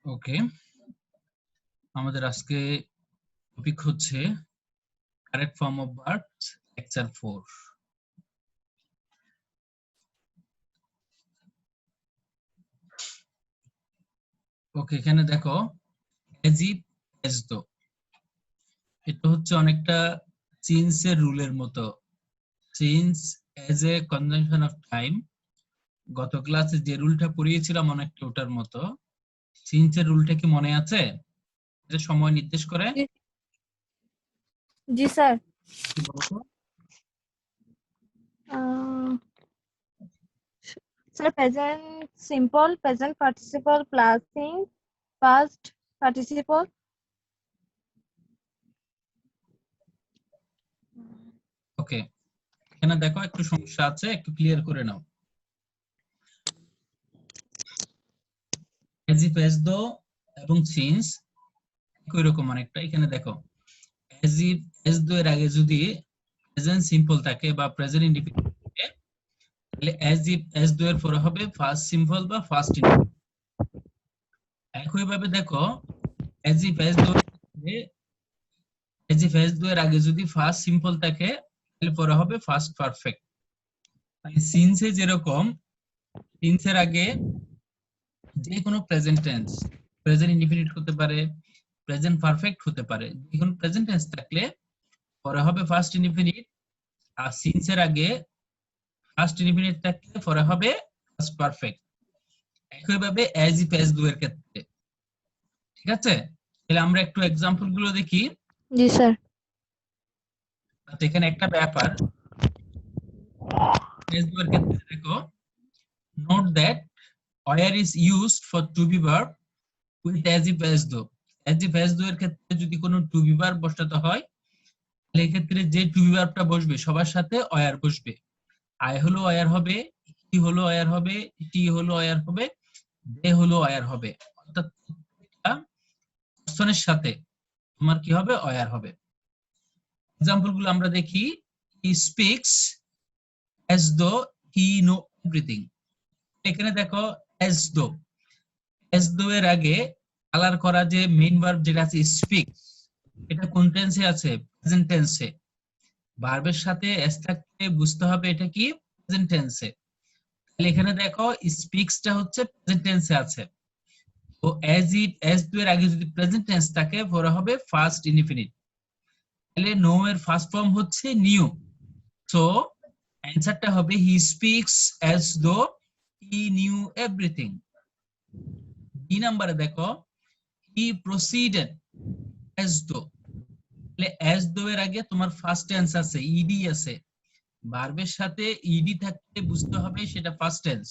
ওকে, আমাদের আজকে টপিক হচ্ছে correct form of verbs lecture 4। ওকে, এখানে দেখো অ্যাজ ইফ, অ্যাজ দো, এটা হচ্ছে অনেকটা সিন্স এর রুলের মতো। Since as a conjunction of time, গত ক্লাসে যে রুলটা পড়িয়েছিলাম অনেকটা ওটার মতো। সিন্স এর রুলটা কি মনে আছে? এটা সময় নির্দেশ করে। জি স্যার। কি বলতো? Sir present simple, present participle plus ing, past participle. Okay, এখানে দেখো একটু সমস্যা আছে, একটু ক্লিয়ার করে নাও। অ্যাজ ইফ, অ্যাজ দো এবং সিন্স একই রকম অনেকটা। এখানে দেখো অ্যাজ ইফ, অ্যাজ দো এর আগে যদি প্রেজেন্ট সিম্পল থাকে বা প্রেজেন্ট ইনডিফিনিট থাকে, তাহলে অ্যাজ ইফ, অ্যাজ দো এর পরে হবে ফার্স্ট সিম্পল বা ফার্স্ট ইনডিফিনিট। একই ভাবে দেখো as if, as though as if, as though এর আগে যদি ফার্স্ট সিম্পল থাকে, তাহলে পরে হবে ফার্স্ট পারফেক্ট। মানে সিন্সে যেরকম সিন্সের আগে যে কোনো প্রেজেন্ট টেন্স, প্রেজেন্ট ইনডিফিনিট হতে পারে, প্রেজেন্ট পারফেক্ট হতে পারে, যে কোনো প্রেজেন্ট টেন্স থাকলে পরে হবে ফার্স্ট ইনডিফিনিট। আর সিন্সের আগে ফার্স্ট ইনডিফিনিট থাকলে পরে হবে ফার্স্ট পারফেক্ট। একইভাবে অ্যাজ ইফ, অ্যাজ ডু এর ক্ষেত্রে। ঠিক আছে, তাহলে আমরা একটু এক্সাম্পল গুলো দেখি। জি স্যার। আচ্ছা, এখানে একটা ব্যাপার, অ্যাজ ডু এর ক্ষেত্রে দেখো, note that were is used for to be verb with as if, as do. As if, as do এর ক্ষেত্রে যদি কোনো টু বি ভার্ব বসাতে হয়, তাহলে এক্ষেত্রে যে টু বি ভার্বটা বসবে সবার সাথে ওয়্যার বসবে। আই হলো ওয়্যার হবে, হি হলো ওয়্যার হবে, টি হলো ওয়্যার হবে, দে হলো ওয়্যার হবে। অর্থাৎ প্রত্যেকটা পার্সনের সাথে তোমার কি হবে? ওয়্যার হবে। এক্সাম্পল গুলো আমরা দেখি। He speaks as though he know everything. এখানে দেখো অ্যাজ দো, অ্যাজ দো এর আগে কালার করা যে মেইন ভার্ব যেটা আছে স্পিক্স, এটা কোন টেন্সে আছে? প্রেজেন্ট টেন্সে। ভার্বের সাথে এস থাকলে বুঝতে হবে এটা কি? প্রেজেন্ট টেন্সে। তাহলে এখানে দেখো স্পিক্সটা হচ্ছে প্রেজেন্ট টেন্সে আছে। তো অ্যাজ ইট, অ্যাজ দো এর আগে যদি প্রেজেন্ট টেন্স থাকে পরে হবে ফার্স্ট ইনডিফিনিট। তাহলে নো এর ফার্স্ট ফর্ম হচ্ছে নিউ। সো অ্যানসারটা হবে he speaks as though he knew everything. B নাম্বারে দেখো হি প্রসিডেড অ্যাজ দো। তাহলে অ্যাজ দো এর আগে তোমার ফার্স্ট টেন্স আছে, ইডি আছে। ভার্বের সাথে ইডি থাকতে বুঝতে হবে সেটা ফার্স্ট টেন্স।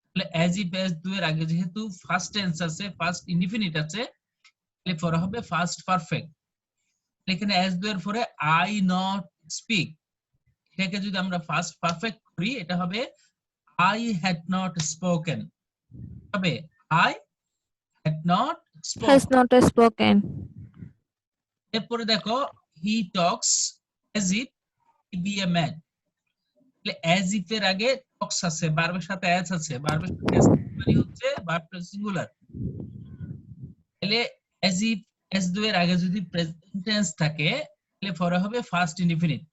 তাহলে অ্যাজ ইফ, অ্যাজ দো এর আগে যেহেতু ফার্স্ট টেন্স আছে, ফার্স্ট ইনডিফিনিট আছে, তাহলে পরে হবে ফার্স্ট পারফেক্ট। এখানে অ্যাজ দো এর পরে আই নট স্পিক, এটাকে যদি আমরা ফার্স্ট পারফেক্ট করি, এটা হবে আই হ্যাড নট স্পোকেন। হবে I had not has spoken. Not spoken. এরপরে দেখো he talks as if he be a man. তাহলে অ্যাজ ইফ এর আগে টক্স আছে, ভার্বের সাথে অ্যাজ আছে, ভার্বের সাথে অ্যাজ মানে হচ্ছে ভার্ব সিঙ্গুলার। তাহলে অ্যাজ ইফ, অ্যাজ দো এর আগে যদি প্রেজেন্ট টেন্স থাকে, তাহলে পরে হবে ফার্স্ট ইনডিফিনিট।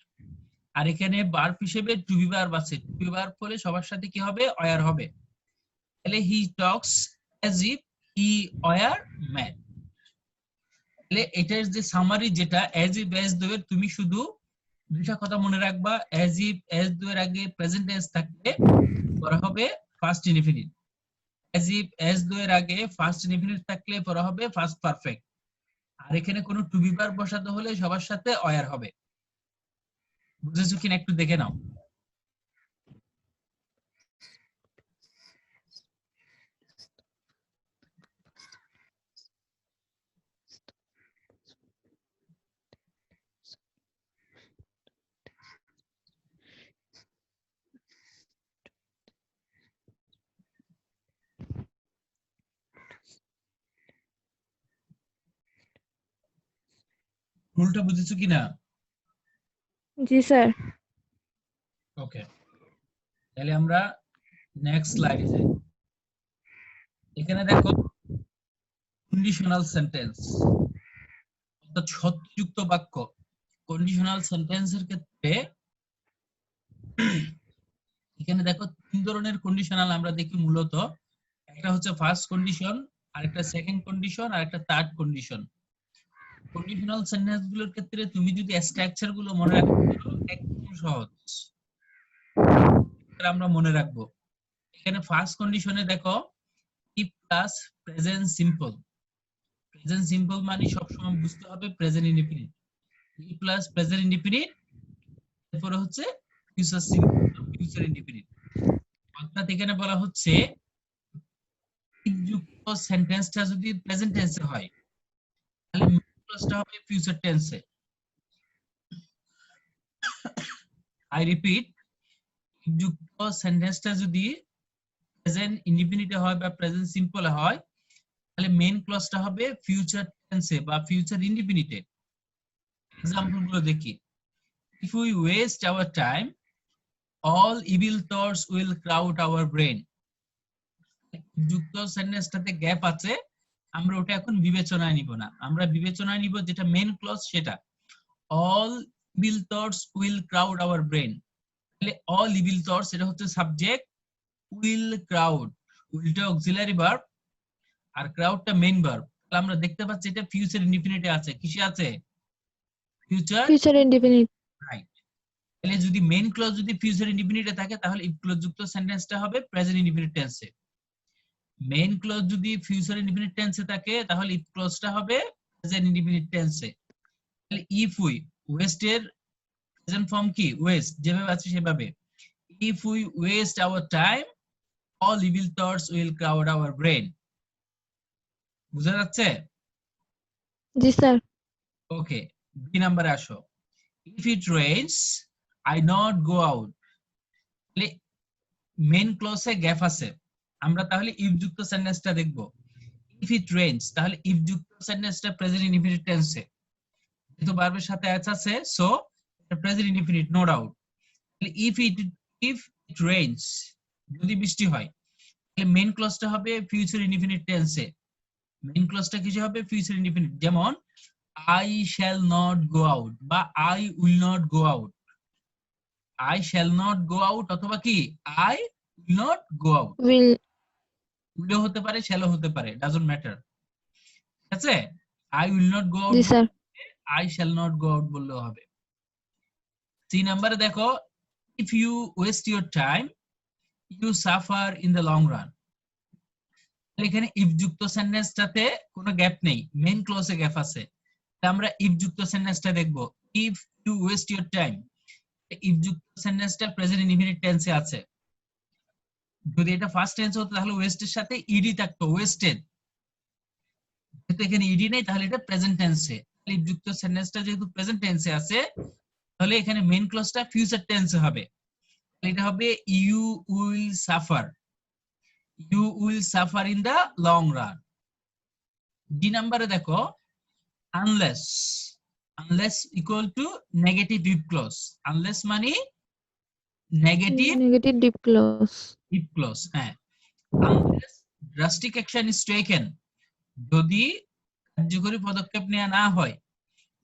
আর এখানে ভার্ব হিসেবে টু বি ভার্ব আছে, টু বি ভার্ব হলে সবার সাথে কি হবে? ওয়্যার হবে। তাহলে he talks as if he were man. তাহলে এটার যে সামারি, যেটা অ্যাজ ইফ, অ্যাজ দো এর, তুমি শুধু দুইটা কথা মনে রাখবা। অ্যাজ ইফ, অ্যাজ দো এর আগে প্রেজেন্ট টেন্স থাকলে পরে হবে first indefinite. As if, as though এর আগে ফার্স্ট ইনডিফিনিট থাকলে পরে হবে ফার্স্ট পারফেক্ট। আর এখানে কোনো টু বি ভার্ব বসাতে হলে সবার সাথে ওয়্যার হবে। বুঝেছো কিনা একটু দেখে নাও। মূলটা বুঝেছো কিনা? জি স্যার। ওকে, তাহলে আমরা নেক্সট স্লাইডে যাই। এখানে দেখো কন্ডিশনাল সেন্টেন্স অর্থাৎ শর্তযুক্ত বাক্য। কন্ডিশনাল সেন্টেন্সের ক্ষেত্রে এখানে দেখো তিন ধরনের কন্ডিশনাল আমরা দেখি মূলত। একটা হচ্ছে ফার্স্ট কন্ডিশন, আরেকটা সেকেন্ড কন্ডিশন, আর একটা থার্ড কন্ডিশন। কন্ডিশনাল সেন্টেন্স গুলোর ক্ষেত্রে তুমি যদি স্ট্রাকচার গুলো মনে রাখতে পারো একদম সহজ, আমরা মনে রাখবো। এখানে ফার্স্ট কন্ডিশনে দেখো if plus present simple. Present simple মানে সবসময় বুঝতে হবে present indefinite. If plus present indefinite, এরপরে হচ্ছে ফিউচার সিম্পল, ফিউচার ইনডিফিনিট। অর্থাৎ এখানে বলা হচ্ছে ইফ যুক্ত সেন্টেন্সটা যদি প্রেজেন্ট টেন্সে হয় তাহলে মেইন ক্লজটা হবে ফিউচার টেন্সে। আই রিপিট, ইফ যুক্ত সেন্টেন্সটা যদি প্রেজেন্ট ইনডিফিনিটে হয় বা প্রেজেন্ট সিম্পলে হয় তাহলে মেইন ক্লজটা হবে ফিউচার টেন্সে বা ফিউচার ইনডিফিনিটে। এক্সাম্পল গুলো দেখি। If we waste our time, all evil thoughts will crowd our brain. যুক্ত সেন্টেন্সটাতে গ্যাপ আছে, আমরা ওটা এখন বিবেচনায় নিব না, আমরা বিবেচনায় নিব যেটা মেইন ক্লজ সেটা। all evil thoughts will crowd our brain, তাহলে all evil thoughts এটা হচ্ছে সাবজেক্ট, will crowd উইলটা অক্সিলারি ভার্ব, আর ক্রাউডটা মেইন ভার্ব। তাহলে আমরা দেখতে পাচ্ছি এটা ফিউচার ইনডিফিনিটে আছে। কিসে আছে? Future, future indefinite, right. তাহলে যদি মেইন ক্লজ যদি ফিউচার ইনডিফিনিটে থাকে তাহলে ইফ ক্লজ যুক্ত সেন্টেন্সটা হবে প্রেজেন্ট ইনডিফিনিট টেন্সে। মেইন ক্লজ যদি ফিউচার ইনডিফিনিট টেন্সে থাকে তাহলে ইফ ক্লজটা হবে প্রেজেন্ট ইনডিফিনিট টেন্সে। তাহলে ইফ উই, ওয়েস্ট এর প্রেজেন্ট ফর্ম কি? ওয়েস্ট, যেভাবে আছে সেভাবে। If we waste our time, all evil thoughts will crowd our brain. বুঝা যাচ্ছে? জি স্যার, ওকে, বি নাম্বারে আসো। If it rains, I not go out. তাহলে মেইন ক্লজে গ্যাপ আছে, আমরা তাহলে ইফ যুক্ত সেন্টেন্সটা দেখব। ইফ ইট রেইনস, তাহলে ইফ যুক্ত সেন্টেন্সটা প্রেজেন্ট ইনডিফিনিট টেন্সে, যেহেতু ভার্বের সাথে অ্যাচ আছে সো এটা প্রেজেন্ট ইনডিফিনিট, নো ডাউট। তাহলে ইফ ইট রেইনস, যদি বৃষ্টি হয়, তাহলে মেইন ক্লজটা হবে ফিউচার ইনডিফিনিট টেন্সে। মেইন ক্লজটা কিছু হবে ফিউচার ইনডিফিনিট, যেমন I shall not go out বা I will not go out. I shall not go out অথবা কি I will not go out. will, উইলও হতে পারে, শ্যালও হতে পারে, ডাজন্ট ম্যাটার। ঠিক আছে? I will not go out, জি sir, I shall not go out বললেও হবে। সি নাম্বারে দেখো, if you waste your time, you suffer in the long run. এখানে ইফ যুক্ত সেন্টেন্সটাতে কোনো গ্যাপ নেই, মেইন ক্লজে গ্যাপ আছে। আমরা ইফ যুক্ত সেন্টেন্সটা দেখব। If you waste your time, if যুক্ত সেন্টেন্সটা প্রেজেন্ট ইনডিফিনিট টেন্সে আছে। যদি এটা ফার্স্ট টেন্স হতো তাহলে ওয়েস্টের সাথে ইডি থাকতো, ওয়েস্টেড। যেহেতু এখানে ইডি নেই তাহলে এটা প্রেজেন্ট টেন্সে। ইফ যুক্ত সেন্টেন্সটা যেহেতু প্রেজেন্ট টেন্সে আছে তাহলে এখানে মেইন ক্লজটা ফিউচার টেন্সে হবে। এটা হবে you will suffer, you will suffer in the long run. D নাম্বারে দেখো, unless, unless equal to negative if clause. Unless মানে negative negative deep clause, if clause. হ্যাঁ, unless drastic action is taken, যদি কার্যকরী পদক্ষেপ নেওয়া না হয়,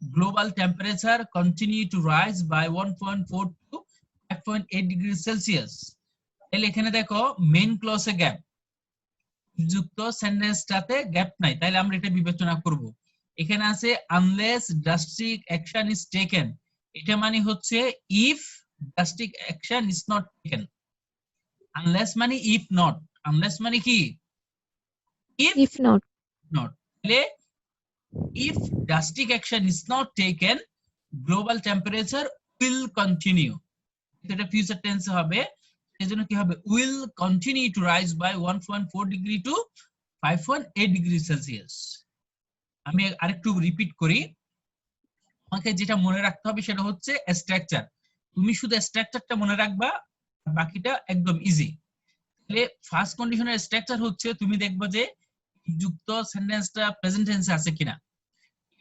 global temperature continue to rise by 1.4 to 5.8 degree Celsius. তাহলে এখানে দেখো মেইন ক্লজে গ্যাপ, যুক্ত সেন্টেন্সটাতে গ্যাপ নাই, তাহলে আমরা এটা বিবেচনা করব। এখানে আছে unless drastic action is taken, এটা মানে হচ্ছে if drastic action is not taken. Unless মানে ইফ নট, আনলেস মানে কি ইফ if not, নট। তাহলে if drastic action is not taken, global temperature will continue, এটা ফিউচার টেন্স হবে, সেজন্য কি হবে will continue to rise by 1.4 degree to 5.8 degree Celsius. আমি আরেকটু রিপিট করি, আমাকে যেটা মনে রাখতে হবে সেটা হচ্ছে স্ট্রাকচার। তুমি শুধু স্ট্রাকচারটা মনে রাখবা, বাকিটা একদম ইজি। তাহলে ফার্স্ট কন্ডিশনের স্ট্রাকচার হচ্ছে তুমি দেখবা যে যুক্ত সেন্টেন্সটা প্রেজেন্ট টেন্সে আছে কিনা।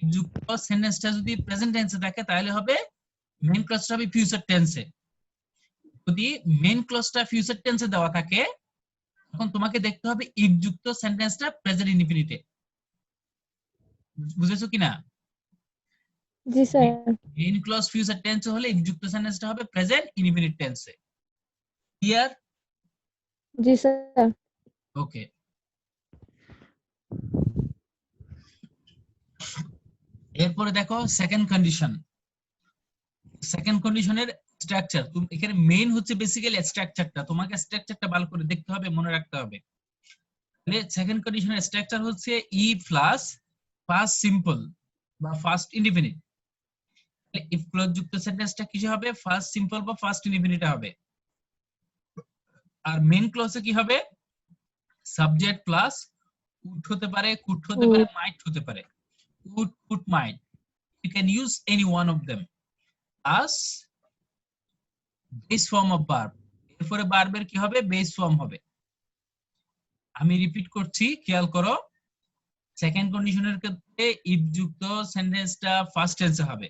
যুক্ত সেন্টেন্সটা যদি প্রেজেন্ট টেন্সে থাকে তাহলে হবে মেইন ক্লজটা হবে ফিউচার টেন্সে। যদি মেইন ক্লজটা ফিউচার টেন্সে দেওয়া থাকে তখন তোমাকে দেখতে হবে ইফ যুক্ত সেন্টেন্সটা প্রেজেন্ট ইনডিফিনিটে। বুঝেছো কিনা? জি sir. Main clause future tense হলে ইফ যুক্ত সেন্টেন্সটা হবে প্রেজেন্ট ইনডিফিনিট টেন্সে। ক্লিয়ার? জি স্যার। ওকে। এরপরে দেখো সেকেন্ড কন্ডিশন। সেকেন্ড কন্ডিশনের স্ট্রাকচার, তুমি এখানে মেইন হচ্ছে বেসিক্যালি স্ট্রাকচারটা, তোমাকে স্ট্রাকচারটা ভালো করে দেখতে হবে, মনে রাখতে হবে। তাহলে সেকেন্ড কন্ডিশনের স্ট্রাকচার হচ্ছে ই প্লাস ফার্স্ট সিম্পল বা ফার্স্ট ইনডিফিনিট। তাহলে ইফ ক্লজ যুক্ত সেন্টেন্সটা কি হবে? ফার্স্ট সিম্পল বা ফার্স্ট ইনডিফিনিট হবে। আর মেইন ক্লজে কি হবে? সাবজেক্ট প্লাস উড হতে পারে, কুড হতে পারে, Would. মাইট হতে পারে। Would, could, might. You can use any one of them as base form of verb. এরপরে ভার্বের কি হবে? বেস ফর্ম হবে। আমি রিপিট করছি, খেয়াল করো। সেকেন্ড কন্ডিশনের ক্ষেত্রে ইফ যুক্ত সেন্টেন্সটা ফার্স্ট টেন্সে হবে।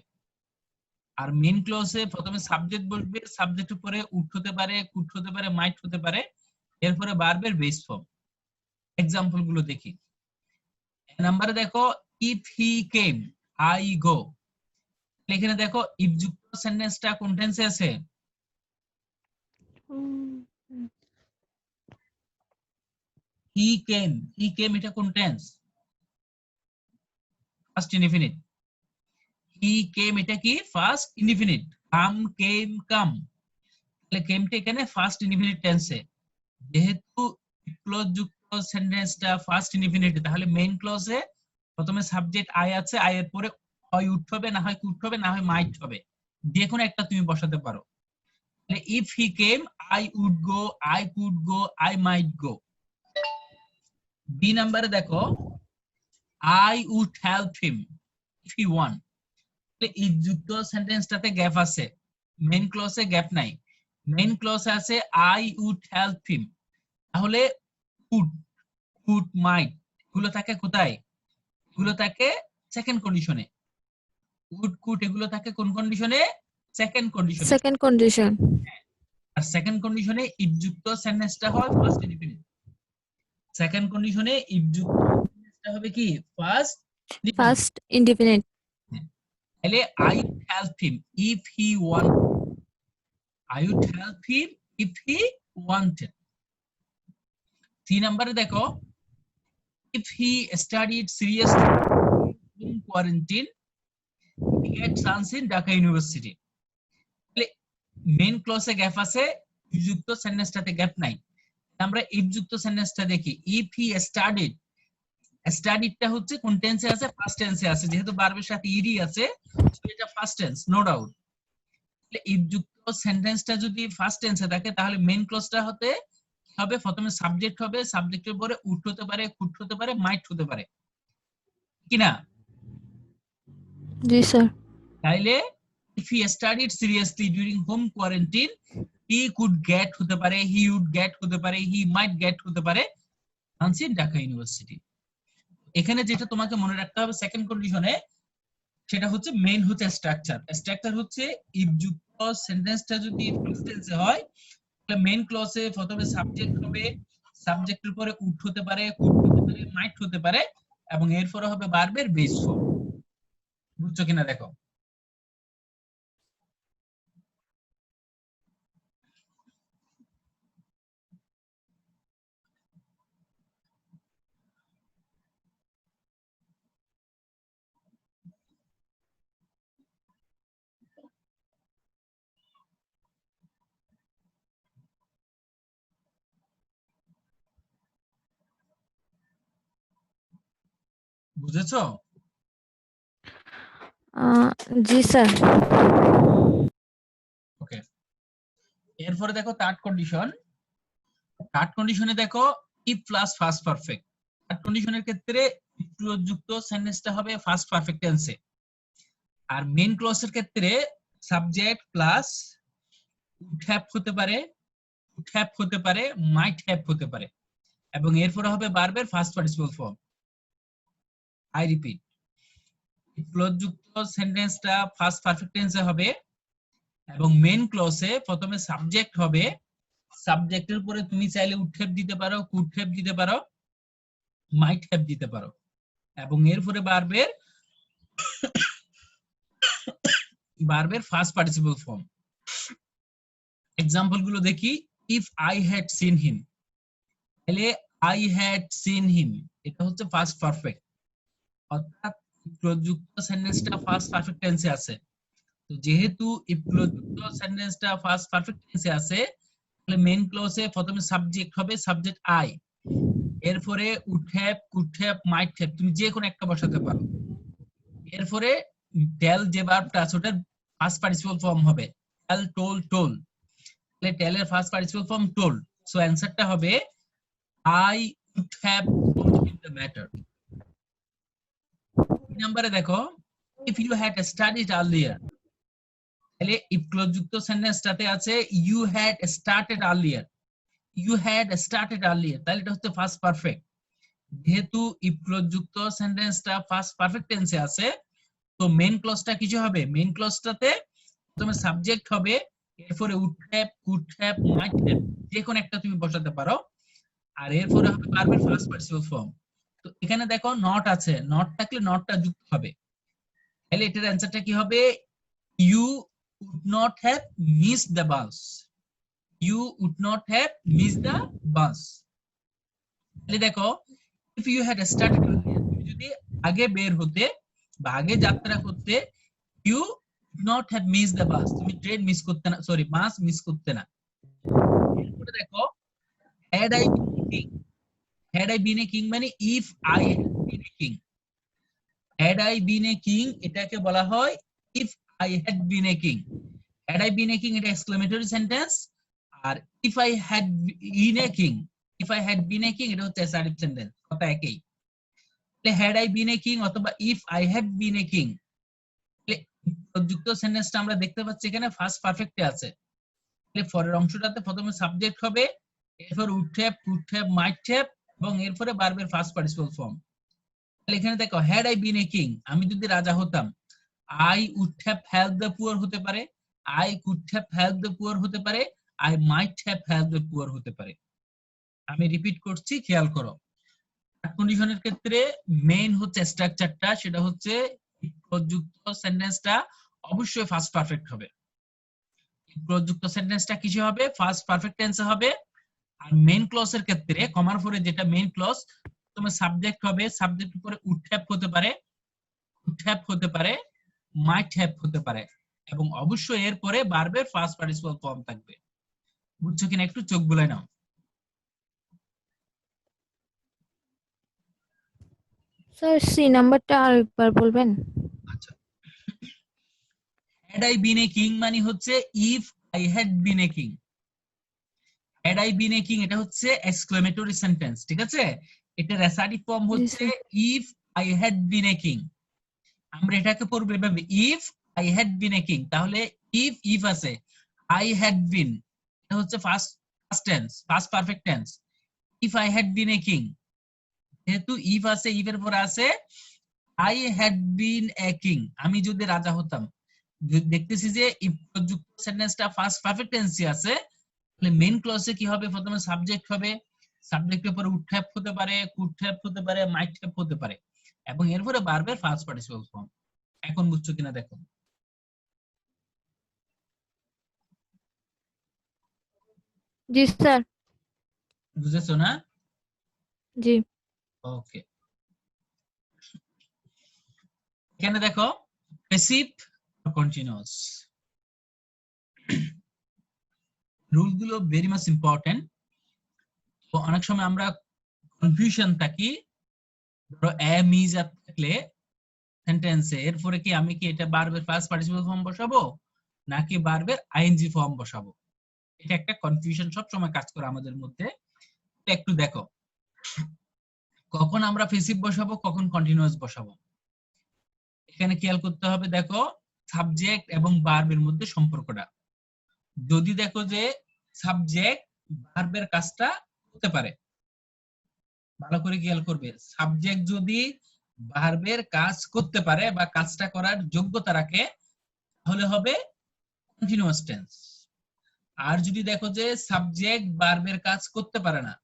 আর মেইন ক্লজে প্রথমে সাবজেক্ট বসবে, সাবজেক্টের পরে উড হতে পারে, কুড হতে পারে, মাইট হতে পারে, এরপরে ভার্বের বেস ফর্ম। এক্সাম্পল গুলো দেখি। নাম্বারে দেখো, if he came I go. এখানে দেখো ইফ যুক্ত সেন্টেন্সটা কোন টেন্সে আছে? হি কেম এটা কোন tense? First indefinite. He came এটা কি? First indefinite. কাম। তাহলে কেমটা এখানে ফার্স্ট ইনডিফিনিট টেন্সে। যেহেতু ক্লজ যুক্ত সেন্টেন্সটা ফার্স্ট ইনডিফিনিট, তাহলে মেইন ক্লজে প্রথমে সাবজেক্ট আই আছে, আই এর পরে হয় উড হবে, না হয় কুড হবে, না হয় মাইট হবে, যে কোনো একটা তুমি বসাতে পারো। তাহলে if he came I would go, I could go, I might go. B নাম্বারে দেখো, I would help him if he want. If যুক্ত সেন্টেন্সটাতে গ্যাপ আছে, মেইন ক্লজে গ্যাপ নাই। মেইন ক্লজে আছে আই উড হেল্প হিম, তাহলে কুড, মাইট এগুলো থাকে কোথায়? এগুলো থাকে সেকেন্ড কন্ডিশনে। উড, কুড এগুলো থাকে কোন কন্ডিশনে? সেকেন্ড কন্ডিশনে। Second condition. আর সেকেন্ড কন্ডিশনে ইফ যুক্ত সেন্টেন্সটা হয় ফার্স্ট ইনডিফিনিট। সেকেন্ড কন্ডিশনে ইফ যুক্ত সেন্টেন্সটা হবে কি? First indefinite. First indefinite. তাহলে I would help him if he want, I would help him if he wanted. 3 নম্বরে দেখো, if he studied seriously in quarantine, he get chance in Dhaka University. Main ক্লজে gap আছে, if যুক্ত সেন্টেন্সটাতে gap নাই। আমরা if যুক্ত সেন্টেন্সটা দেখি। if he studied, স্টাডিটা হচ্ছে কোন টেন্সে আছে? ফার্স্ট টেন্সে আছে, যেহেতু ভার্বের সাথে ইডি আছে, এটা first tense, no doubt. If যুক্ত সেন্টেন্সটা যদি ফার্স্ট টেন্সে থাকে, তাহলে মেইন ক্লজটা হতে হবে প্রথমে সাবজেক্ট হবে, সাবজেক্টের পরে উড হতে পারে, কুড হতে পারে, মাইট হতে পারে, কিনা? জি স্যার। তাইলে if he studied seriously during home quarantine, he could get হতে পারে, he would get হতে পারে, he might get হতে পারে চান্স ইন ঢাকা ইউনিভার্সিটি। এখানে যেটা তোমাকে মনে রাখতে হবে সেকেন্ড কন্ডিশনে, সেটা হচ্ছে মেইন হচ্ছে স্ট্রাকচার। স্ট্রাকচার হচ্ছে ইফ যুক্ত সেন্টেন্সটা যদি ফার্স্ট টেন্সে হয়, তাহলে মেইন ক্লজে প্রথমে সাবজেক্ট হবে, সাবজেক্টের পরে উড হতে পারে, কুড হতে পারে, মাইট হতে পারে, এবং এরপরে হবে ভার্বের বেস ফর্ম। বুঝছো কিনা দেখো। বুঝেছো? জি স্যার। ওকে। এরপরে দেখো থার্ড কন্ডিশন। থার্ড কন্ডিশনে দেখো if plus first perfect. Third কন্ডিশনের ক্ষেত্রে ক্লজ যুক্ত সেন্টেন্সটা হবে ফার্স্ট পারফেক্ট টেন্সে। আর মেইন ক্লজের ক্ষেত্রে সাবজেক্ট প্লাস উড হ্যাভ হতে পারে, কুড হ্যাভ হতে পারে, মাইট হ্যাভ হতে পারে, এবং এরপরে হবে ভার্বের first participle form. I repeat, clause যুক্ত সেন্টেন্সটা ফার্স্ট পারফেক্ট টেন্সে হবে, এবং মেইন ক্লজে প্রথমে সাবজেক্ট হবে, সাবজেক্টের পরে তুমি চাইলে উড হ্যাভ দিতে পারো, কুড হ্যাভ দিতে পারো, মাইট হ্যাভ দিতে পারো, এবং এরপরে ভার্বের ফার্স্ট পার্টিসিপল ফর্ম। এক্সাম্পল গুলো দেখি। If I had seen him, তাহলে আই হ্যাড সিন হিম এটা হচ্ছে ফার্স্ট পারফেক্ট, অর্থাৎ প্রযুক্ত সেন্টেন্সটা ফার্স্ট পারফেক্ট টেন্সে আছে। তো যেহেতু এই প্রযুক্ত সেন্টেন্সটা ফার্স্ট পারফেক্ট টেন্সে আছে, তাহলে মেইন ক্লজে প্রথমে সাবজেক্ট হবে, সাবজেক্ট আই, এরপরে would have, could have, might have, তুমি যে কোনো একটা বসাতে পারো। এরপরে টেল যে ভার্বটা আছে ওটার ফার্স্ট পার্টিসিপল ফর্ম হবে টেল, টোল, টোল। তাহলে টেলের first participle form told. So অ্যানসারটা হবে I would have told him the matter. নম্বরে দেখো, if you had studied earlier, তাহলে ইফ ক্লোজযুক্ত সেন্টেন্সটাতে আছে you had started earlier, you had started earlier, তাহলে এটা হচ্ছে ফার্স্ট পারফেক্ট। যেহেতু ইফ ক্লোজযুক্ত সেন্টেন্সটা ফার্স্ট পারফেক্ট টেন্সে আছে, তো মেইন ক্লজটা কিছু হবে, মেইন ক্লজটাতে প্রথমে সাবজেক্ট হবে, এরপরে would have, could have, might have, যে কোনো একটা তুমি বসাতে পারো, আর এরপরে হবে ভার্বের ফার্স্ট পার্টিসিপল ফর্ম। তো এখানে দেখো নট আছে, নট থাকলে নটটা যুক্ত হবে, তাহলে এটার অ্যানসারটা কি হবে, you would not have missed the bus, you would not have missed the bus. তাহলে দেখো, if you had started earlier, তুমি যদি আগে বের হতে বা আগে যাত্রা করতে, you not have miss the bus, তুমি ট্রেন মিস করতে না, সরি বাস মিস করতে না। এরপরে দেখো, had I been a king, had I been a king মানে if I had been a king, had I been a king এটাকে বলা হয় if I had been a king. Had I been a king এটা exclamatory sentence, আর if I had been a king, if I had been a king এটা হচ্ছে assertive sentence, কথা একই। তাহলে had I been a king অথবা if I had been a king, যুক্ত সেন্টেন্সটা আমরা দেখতে পাচ্ছি এখানে ফার্স্ট পারফেক্টে আছে। তাহলে পরের অংশটাতে প্রথমে সাবজেক্ট হবে, এরপর would have, could have, might have, এবং এরপরে ভার্বের ফার্স্ট পার্টিসিপল ফর্ম। তাহলে এখানে দেখো, had I been a king, আমি যদি রাজা হতাম, I would have help the poor হতে পারে, I could have help the poor হতে পারে, I might have help the poor হতে পারে। আমি রিপিট করছি, খেয়াল করো। কন্ডিশনের ক্ষেত্রে মেইন হচ্ছে স্ট্রাকচারটা, সেটা হচ্ছে প্রযুক্ত সেন্টেন্সটা অবশ্যই ফার্স্ট পারফেক্ট হবে, প্রযুক্ত সেন্টেন্সটা কিসে হবে, ফার্স্ট পারফেক্ট টেন্সে হবে। আর মেইন ক্লজের ক্ষেত্রে কমার পরে যেটা মেইন ক্লজ, তোমার সাবজেক্ট হবে, সাবজেক্ট উপরে উড হ্যাভ হতে পারে, কুড হ্যাভ হতে পারে, মাইট হ্যাভ হতে পারে, এবং অবশ্যই এরপরে ভার্বের ফার্স্ট পার্টিসিপল ফর্ম থাকবে। বুঝছো কিনা একটু চোখ বুলাই নাও। স্যার সি নাম্বারটা আরেকবার বলবেন? আচ্ছা, had I been a king মানে হচ্ছে if I had been a king, had I been a king এটা হচ্ছে এক্সক্লেমেটরি সেন্টেন্স, ঠিক আছে। এটার অ্যাসার্টিভ ফর্ম জি হচ্ছে sir. If I had been a king. আমরা এটাকে পড়বো এভাবে, if I had been a king, তাহলে ইফ আছে, আই হ্যাড বিন এটা হচ্ছে first tense, first perfect tense. If I had been a king, যেহেতু ইফ আছে, ইফের পরে আছে I had been a king, আমি যদি রাজা হতাম। দেখতেছি যে ইফ যুক্ত সেন্টেন্সটা ফার্স্ট পারফেক্ট টেন্সে আছে, তাহলে মেইন ক্লজে কি হবে, প্রথমে সাবজেক্ট হবে, সাবজেক্টের পরে উড হ্যাভ হতে পারে, কুড হ্যাভ হতে পারে, মাইট হ্যাভ হতে পারে, এবং এরপরে ভার্বের ফার্স্ট পার্টিসিপল ফর্ম। এখন বুঝছো কিনা দেখো। জি স্যার। বুঝেছো না? জি। ওকে, এখানে দেখো প্যাসিভ কন্টিনিউয়াস, রুল গুলো ভেরি মাচ ইম্পর্টেন্ট। তো অনেক সময় আমরা কনফিউশন থাকি, ধরো এম ইজ থাকলে সেন্টেন্সে, এরপরে কি আমি কি এটা ভার্বের ফার্স্ট পার্টিসিপল ফর্ম বসাবো নাকি ভার্বের আইএনজি ফর্ম বসাবো, এটা একটা কনফিউশন সব সময় কাজ করে আমাদের মধ্যে। একটু দেখো, কখন আমরা প্যাসিভ বসাবো, কখন কন্টিনিউয়াস বসাবো, এখানে খেয়াল করতে হবে। দেখো সাবজেক্ট এবং ভার্বের মধ্যে সম্পর্কটা, যদি দেখো যে সাবজেক্ট ভার্বের কাজটা করতে পারে, ভালো করে খেয়াল করবে, সাবজেক্ট যদি ভার্বের কাজ করতে পারে বা কাজটা করার যোগ্যতা রাখে, তাহলে হবে কন্টিনিউয়াস টেন্স। আর যদি দেখো যে সাবজেক্ট ভার্বের কাজ করতে পারে না,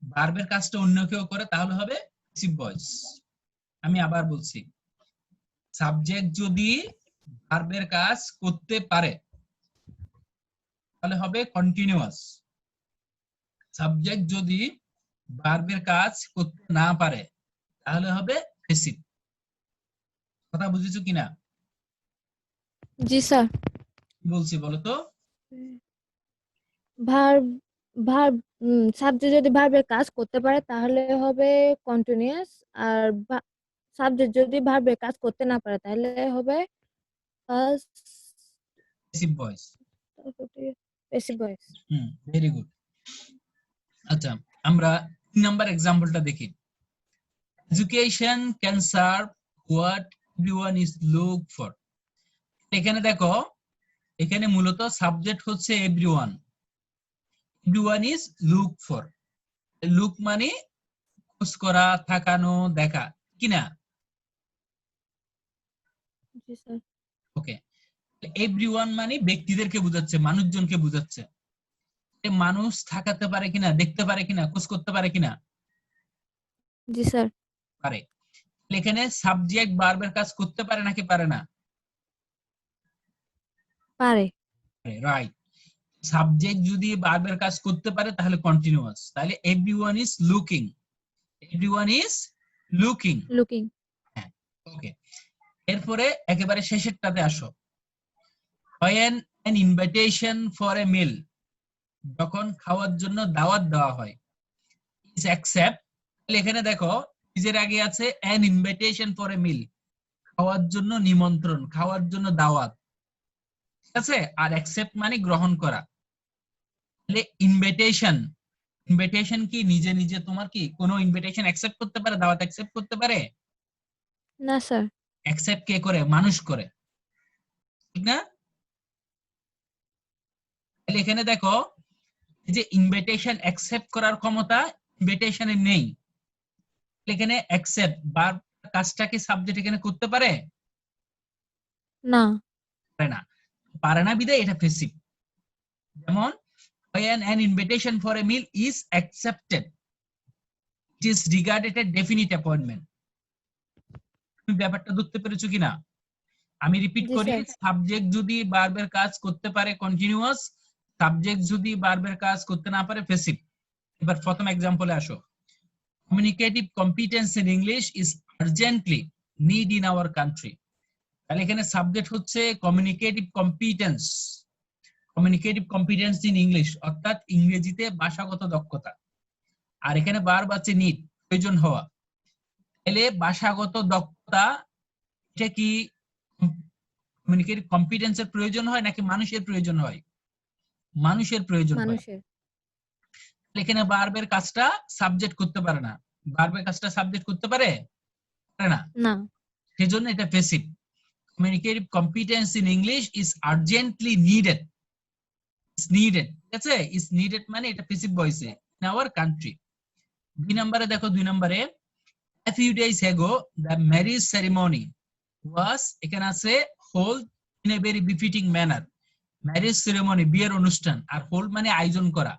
ভার্বের কাজটা অন্য কেউ করে, তাহলে হবে প্যাসিভ ভয়েস। আমি আবার বলছি, সাবজেক্ট যদি ভার্বের কাজ করতে পারে তাহলে হবে কন্টিনিউয়াস। সাবজেক্ট যদি ভার্বের কাজ করতে না পারে তাহলে হবে প্যাসিভ। কথা বুঝেছো কিনা? জি স্যার। কি বলছি বলো তো? ভার্ব ভার্ব সাবজেক্ট যদি ভার্বের কাজ করতে পারে তাহলে হবে কন্টিনিউয়াস, আর সাবজেক্ট যদি ভার্বের কাজ করতে না পারে তাহলে হবে passive voice. Passive voice. Very good. আচ্ছা, আমরা 3 নাম্বার এক্সাম্পলটা দেখি। Education can serve what everyone is look for. এখানে দেখো, এখানে মূলত সাবজেক্ট হচ্ছে everyone, everyone is look for. Look মানে খোঁজ করা, থাকানো, দেখা, কিনা? জি স্যার। ওকে, এভরিওয়ান মানে ব্যক্তিদেরকে বোঝাচ্ছে, মানুষজনকে বোঝাচ্ছে। মানুষ থাকাতে পারে কিনা, দেখতে পারে কিনা, খোঁজ করতে পারে কিনা? জি স্যার। পারে। এখানে সাবজেক্ট ভার্বের কাজ করতে পারে নাকি পারে না? পারে। রাইট। সাবজেক্ট যদি ভার্বের কাজ করতে পারে তাহলে কন্টিনিউয়াস, তাহলে everyone is looking, everyone is looking. Looking. হ্যাঁ, ওকে। এরপরে একেবারে শেষেরটাতে আসো। when an invitation for a meal, যখন খাওয়ার জন্য দাওয়াত দেওয়া হয়, is accept, এখানে দেখো নিজের আগে আছে an invitation for a meal, খাওয়ার জন্য নিমন্ত্রণ, খাওয়ার জন্য দাওয়াত, ঠিক আছে? আর accept মানে গ্রহণ করা। তাহলে ইনভিটেশন, ইনভিটেশন কি নিজে নিজে তোমার কি কোনো ইনভিটেশন অ্যাকসেপ্ট করতে পারে, দাওয়াত অ্যাকসেপ্ট করতে পারে? না স্যার। অ্যাকসেপ্ট কে করে? মানুষ করে, ঠিক না? তাহলে এখানে দেখো যে ইনভিটেশন অ্যাকসেপ্ট করার ক্ষমতা ইনভিটেশনে নেই। এখানে অ্যাকসেপ্ট বা কাজটা কি সাবজেক্ট এখানে করতে পারে? না। পারে না। পারে না বিধায় এটা প্যাসিভ। যেমন when an invitation for a meal is accepted, it is regarded a definite appointment. তুমি ব্যাপারটা ধরতে পেরেছো কিনা? আমি রিপিট জি করি, স্যার। সাবজেক্ট যদি ভার্বের কাজ করতে পারে কন্টিনিউয়াস, সাবজেক্ট যদি ভার্বের কাজ করতে না পারে প্যাসিভ। এবার প্রথম এক্সাম্পলে আসো। Communicative competence in English is urgently need in our country. তাহলে এখানে সাবজেক্ট হচ্ছে communicative competence, communicative competence in English অর্থাৎ ইংরেজিতে ভাষাগত দক্ষতা। আর এখানে ভার্ব আছে নিড, প্রয়োজন হওয়া। তাহলে ভাষাগত দক্ষতা, এটা কি কমিউনিকেটিভ কম্পিটেন্সের প্রয়োজন হয় নাকি মানুষের প্রয়োজন হয়? মানুষের প্রয়োজন হয়। মানুষের। এখানে ভার্বের কাজটা সাবজেক্ট করতে পারে না। ভার্বের কাজটা সাবজেক্ট করতে পারে? পারে না। না। সেজন্য এটা passive. Communicative competence in English is urgently needed, is needed, ঠিক আছে? ইজ নিডেড মানে এটা প্যাসিভ ভয়েসে ইন আওয়ার কান্ট্রি। 2 নম্বরে দেখো, 2 নম্বরে a few days ago the marriage ceremony was, এখানে আছে hold in a very befitting manner। Marriage ceremony বিয়ের অনুষ্ঠান, আর হোল্ড মানে আয়োজন করা।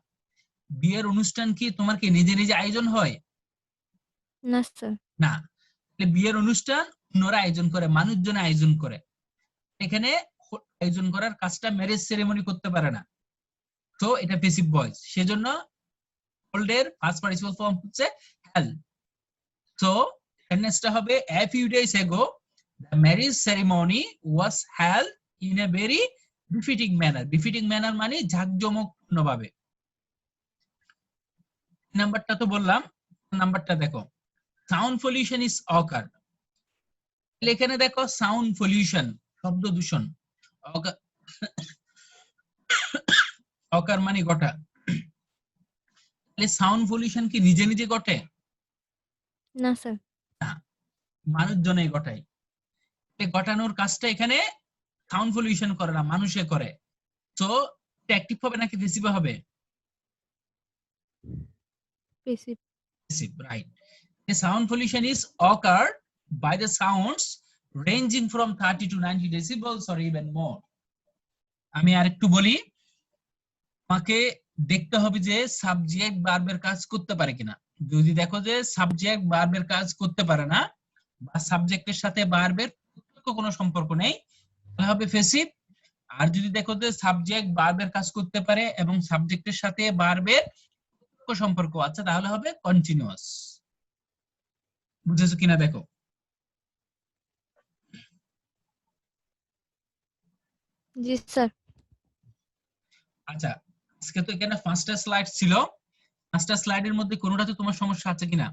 বিয়ের অনুষ্ঠান কি তোমার কি নিজে নিজে আয়োজন হয়? না স্যার। না। বিয়ের অনুষ্ঠান অন্যরা আয়োজন করে, মানুষজন আয়োজন করে। এখানে আয়োজন করার কাজটা ম্যারেজ সেরেমনি করতে পারে না, তো এটা প্যাসিভ ভয়েস। সেজন্য হোল্ডের ফার্স্ট পার্টিসিপল ফর্ম হচ্ছে held। সো সেন্টেন্সটা হবে a few days ago the marriage ceremony was held in a very befitting manner। befitting manner মানে জাঁকজমকপূর্ণভাবে। নাম্বারটা তো বললাম, নাম্বারটা দেখো, সাউন্ড পলিউশন ইজ অকার। এখানে দেখো সাউন্ড পলিউশন, শব্দ দূষণ, অকার মানে ঘটা। তাহলে সাউন্ড পলিউশন কি নিজে নিজে ঘটে? না স্যার। না, মানুষজনে ঘটায়। ঘটানোর কাজটা এখানে সাউন্ড পলিউশন করে না, মানুষে করে। তো এটা অ্যাক্টিভ হবে নাকি প্যাসিভ হবে? Passive. Passive, right? The sound pollution is occurred by the sounds ranging from 30 to 90 decibels or even more। আমি আরেকটু বলি, আমাকে দেখতে হবে যে সাবজেক্ট ভার্বের কাজ করতে পারে কিনা। যদি দেখো যে সাবজেক্ট ভার্বের কাজ করতে পারে না বা সাবজেক্টের সাথে ভার্বের কোনো সম্পর্ক নেই তাহলে হবে প্যাসিভ। আর যদি দেখো যে সাবজেক্ট ভার্বের কাজ করতে পারে এবং সাবজেক্টের সাথে ভার্বের সম্পর্ক আছে তাহলে হবে কন্টিনিউয়াস। বুঝেছো কিনা দেখো। জি স্যার। আচ্ছা, আজকে তো এখানে 5টা স্লাইড ছিল, 5টা স্লাইডের মধ্যে কোনোটাতে তোমার সমস্যা আছে কিনা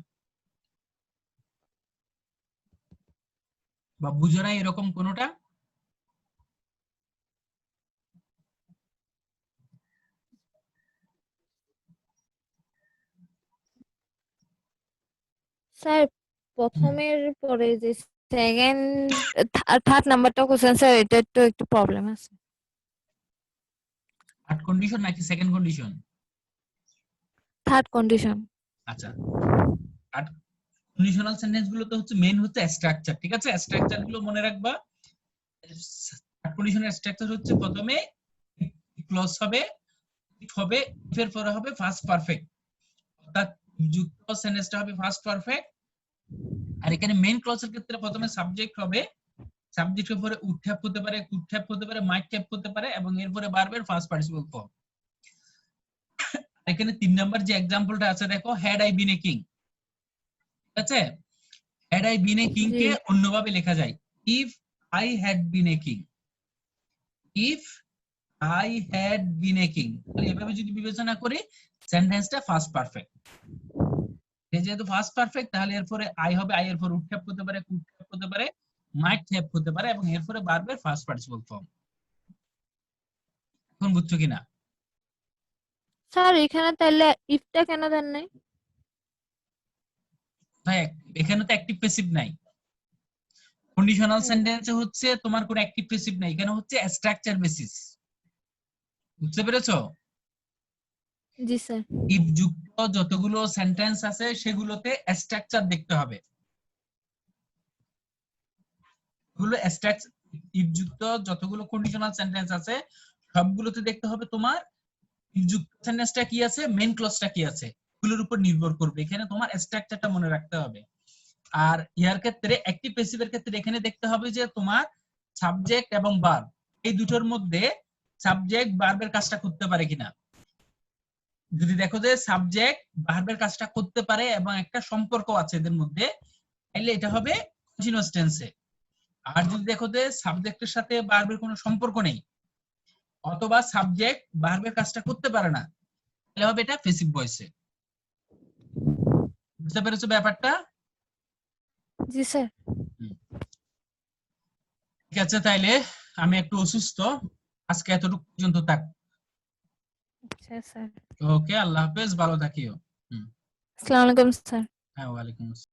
বা বুঝো নাই এরকম কোনোটা? স্যার প্রথমের পরে যে সেকেন্ড থার্ড নাম্বারটা কোশ্চেন স্যার, এটা একটু প্রবলেম আছে। থার্ড কন্ডিশন নাকি সেকেন্ড কন্ডিশন? Third condition. আচ্ছা, থার্ড কন্ডিশনাল সেন্টেন্স গুলো তো হচ্ছে মেইন হচ্ছে স্ট্রাকচার, ঠিক আছে? স্ট্রাকচার গুলো মনে রাখবা। থার্ড কন্ডিশনের স্ট্রাকচার হচ্ছে প্রথমে ক্লজ হবে, হবে এর পরে হবে ফার্স্ট পারফেক্ট, অর্থাৎ যুক্ত সেন্টেন্সটা হবে ফার্স্ট পারফেক্ট। আর এখানে মেইন ক্লজের ক্ষেত্রে প্রথমে সাবজেক্ট হবে, সাবজেক্টের পরে উড হ্যাভ হতে পারে, কুড হ্যাভ হতে পারে, মাইট হ্যাভ হতে পারে এবং এরপরে ভার্বের ফার্স্ট পার্টিসিপল ফর্ম। এখানে 3 নাম্বার যে এক্সাম্পলটা আছে দেখো, had I been a king, ঠিক আছে? Had I been a king জি কে অন্যভাবে লেখা যায় if I had been a king, if I had been a king. তাহলে এভাবে যদি বিবেচনা করি সেন্টেন্সটা ফার্স্ট পারফেক্ট। যেহেতু ফার্স্ট পারফেক্ট তাহলে এরপরে আই হবে, আই এর পর উড হ্যাভ হতে পারে, কুড হ্যাভ হতে পারে, মাইট হ্যাভ হতে পারে এবং এরপরে ভার্বের ফার্স্ট পার্টিসিপল ফর্ম। এখন বুঝছো কিনা? স্যার, এখানে তাহলে ইফটা কেন দেন নাই? ভাই এখানে তো অ্যাক্টিভ প্যাসিভ নাই, কন্ডিশনাল ও, সেন্টেন্সে হচ্ছে তোমার কোনো অ্যাক্টিভ প্যাসিভ নাই, এখানে হচ্ছে স্ট্রাকচার বেসিস। বুঝতে পেরেছো? জি স্যার। ইফ যুক্ত যতগুলো সেন্টেন্স আছে সেগুলোতে স্ট্রাকচার দেখতে হবে, এগুলো স্ট্রাকচার। ইফ যুক্ত যতগুলো কন্ডিশনাল সেন্টেন্স আছে সবগুলোতে দেখতে হবে তোমার ইফ যুক্ত সেন্টেন্সটা কি আছে, মেইন ক্লজটা কি আছে, এগুলোর উপর নির্ভর করবে। এখানে তোমার স্ট্রাকচারটা মনে রাখতে হবে। আর ইয়ার ক্ষেত্রে অ্যাক্টিভ প্যাসিভের ক্ষেত্রে এখানে দেখতে হবে যে তোমার সাবজেক্ট এবং ভার্ব এই দুটোর মধ্যে সাবজেক্ট ভার্বের কাজটা করতে পারে কিনা। যদি দেখো যে সাবজেক্ট ভার্বের কাজটা করতে পারে এবং একটা সম্পর্ক আছে এদের মধ্যে, তাহলে এটা হবে কন্টিনিউয়াস টেন্সে। আর যদি দেখো যে সাবজেক্টের সাথে ভার্বের কোনো সম্পর্ক নেই অথবা সাবজেক্ট ভার্বের কাজটা করতে পারে না, তাহলে হবে এটা প্যাসিভ ভয়েসে। বুঝতে পেরেছো ব্যাপারটা? জি স্যার। হুম। ঠিক আছে, তাইলে আমি একটু অসুস্থ, আজকে এতটুকু পর্যন্ত থাক। আচ্ছা স্যার। ওকে, আল্লাহ হাফেজ, ভালো থাকিও। হুম। আসসালামু আলাইকুম স্যার। হ্যাঁ, ওয়ালাইকুম আসসালাম।